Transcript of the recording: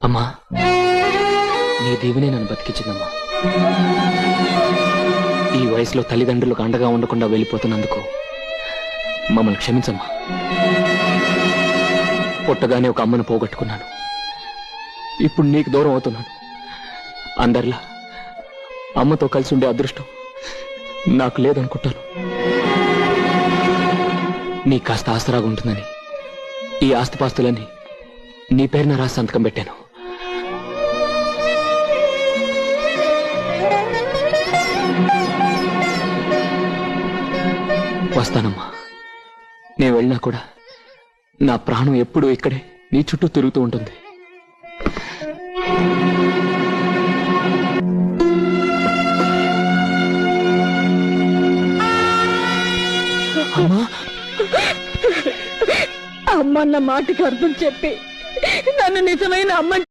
అమ్మా, నీ దీవెనే నన్ను బతికించిందమ్మా. ఈ వయసులో తల్లిదండ్రులకు అండగా ఉండకుండా వెళ్ళిపోతున్నందుకు మమ్మల్ని క్షమించమ్మా. పుట్టగానే ఒక అమ్మను పోగొట్టుకున్నాను. ఇప్పుడు నీకు దూరం అవుతున్నాను. అందరిలా అమ్మతో కలిసి ఉండే అదృష్టం నాకు లేదనుకుంటాను. నీ కాస్త ఆసరాగా ఉంటుందని ఈ ఆస్తిపాస్తులన్నీ నీ పేరున రాసి సంతకం పెట్టాను. వస్తానమ్మా. నేను వెళ్ళినా కూడా నా ప్రాణం ఎప్పుడూ ఇక్కడే నీ చుట్టూ తిరుగుతూ ఉంటుంది. అమ్మా, అమ్మ అన్న మాటకి అర్థం చెప్పి నన్ను నిజమైన అమ్మ